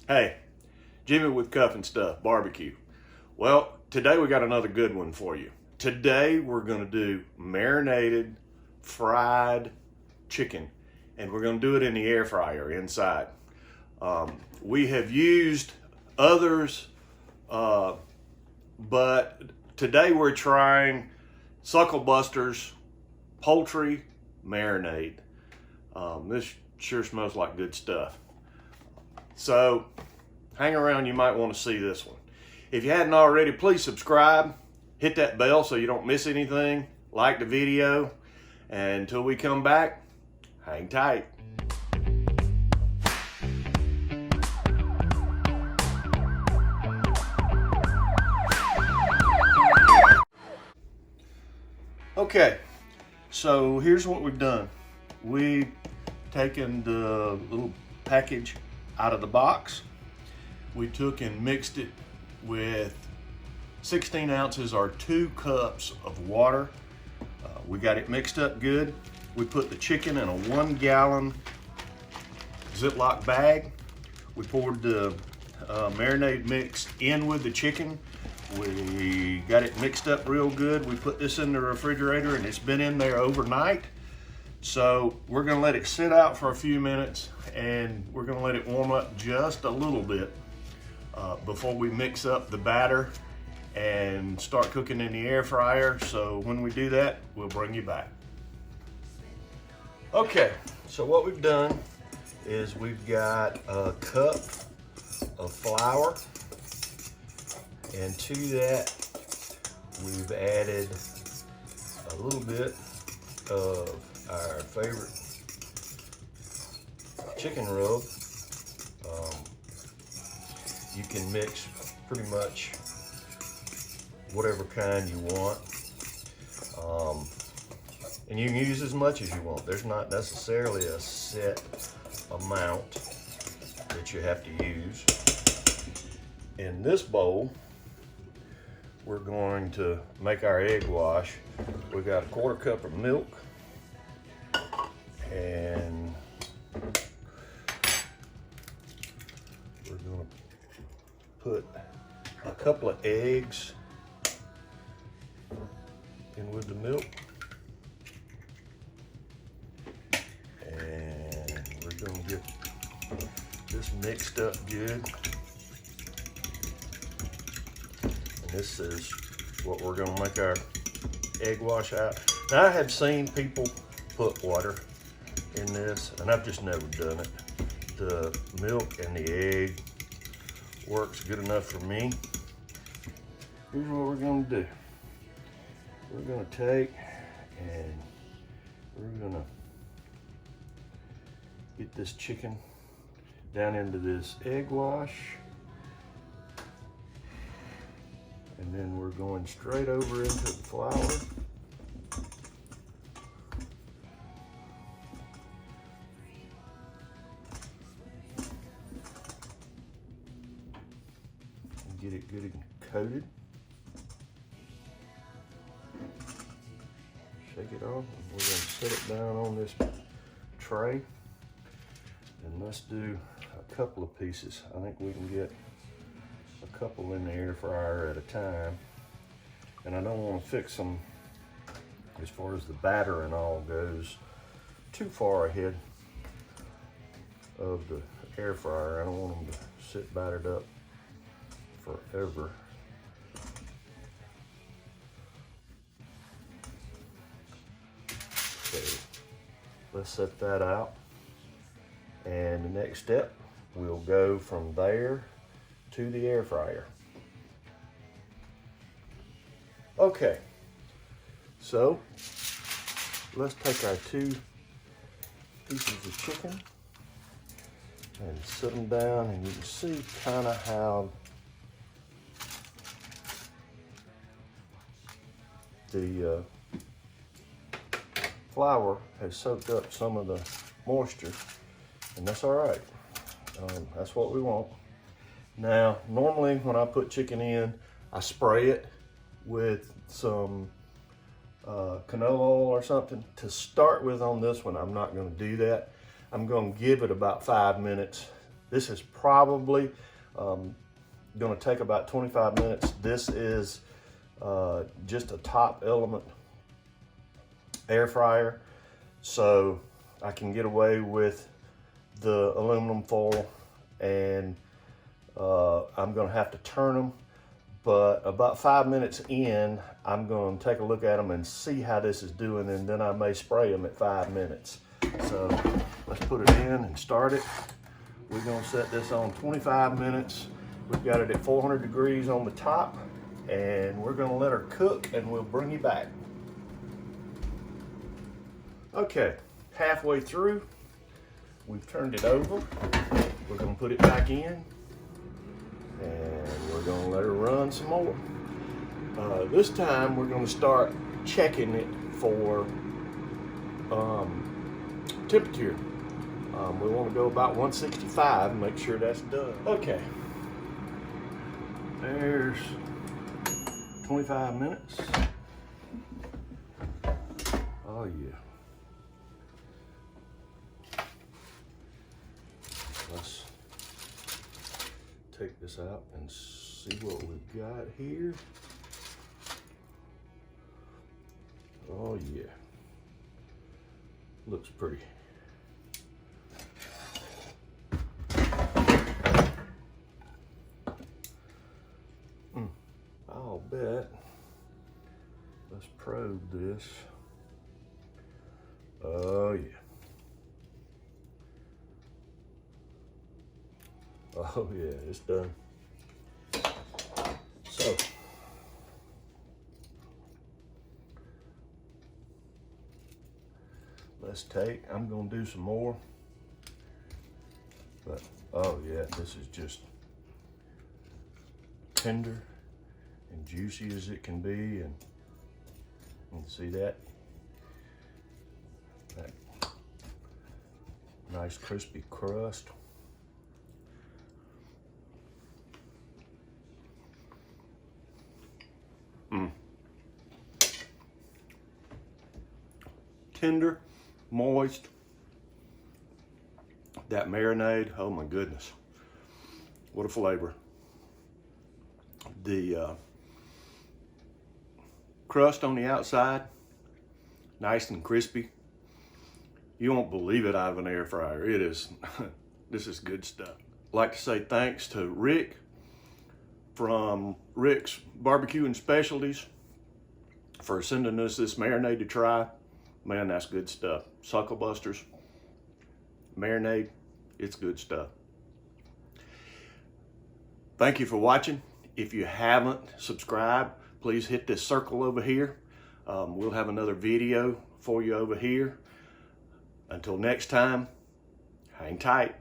Hey, Jimmy with Cuff and Stuff Barbecue. Well, today we got another good one for you. Today we're going to do marinated fried chicken, and we're going to do it in the air fryer inside. We have used others, but today we're trying Suckle Busters Poultry Marinade. This sure smells like good stuff. So hang around, you might want to see this one. If you hadn't already, please subscribe, hit that bell so you don't miss anything, like the video, and until we come back, hang tight. Okay, so here's what we've done. We've taken the little package out of the box. We took and mixed it with 16 ounces or 2 cups of water. We got it mixed up good. We put the chicken in a 1 gallon Ziploc bag. We poured the marinade mix in with the chicken. We got it mixed up real good. We put this in the refrigerator and it's been in there overnight. So we're gonna let it sit out for a few minutes and we're gonna let it warm up just a little bit before we mix up the batter and start cooking in the air fryer. So when we do that, we'll bring you back. Okay, so what we've done is we've got a cup of flour, and to that we've added a little bit of our favorite chicken rub. You can mix pretty much whatever kind you want, and you can use as much as you want. There's not necessarily a set amount that you have to use. In this bowl, we're going to make our egg wash. We got a 1/4 cup of milk, and we're going to put a couple of eggs in with the milk, and we're going to get this mixed up good. And this is what we're going to make our egg wash out. Now, I have seen people put water in this, and I've just never done it. The milk and the egg works good enough for me. Here's what we're going to do. We're going to take and we're going to get this chicken down into this egg wash, and then we're going straight over into the flour. Get it good and coated. Shake it off. We're going to set it down on this tray, and let's do a couple of pieces. I think we can get a couple in the air fryer at a time, and I don't want to fix them as far as the batter and all goes too far ahead of the air fryer. I don't want them to sit battered up forever. So let's set that out, and the next step, we'll go from there to the air fryer. Okay, so let's take our 2 pieces of chicken and set them down, and you can see kind of how the flour has soaked up some of the moisture, and that's all right. That's what we want. Now, normally when I put chicken in, I spray it with some canola oil or something. To start with on this one, I'm not going to do that. I'm going to give it about 5 minutes This is probably gonna take about 25 minutes. This is just a top element air fryer, so I can get away with the aluminum foil, and I'm gonna have to turn them, but about 5 minutes in, I'm gonna take a look at them and see how this is doing, and then I may spray them at 5 minutes. So let's put it in and start it. We're gonna set this on 25 minutes. We've got it at 400 degrees on the top, and we're gonna let her cook, and we'll bring you back. Okay, halfway through, we've turned it over. We're gonna put it back in, and we're gonna let her run some more. This time we're gonna start checking it for temperature. We wanna go about 165 and make sure that's done. Okay, there's 25 minutes. Oh yeah. Let's take this out and see what we've got here. Oh yeah, looks pretty. I'll bet. Let's probe this. Oh yeah. Oh yeah, it's done. So, I'm gonna do some more, but oh yeah, this is just tender and juicy as it can be, and you can see that nice crispy crust. Tender, moist. That marinade, oh my goodness, what a flavor. The crust on the outside, nice and crispy. You won't believe it out of an air fryer. It is, this is good stuff. I'd like to say thanks to Rick from Rick's Barbecue and Specialties for sending us this marinade to try. Man, that's good stuff. Suckle Busters Marinade, it's good stuff. Thank you for watching. If you haven't subscribed, please hit this circle over here. We'll have another video for you over here. Until next time, hang tight.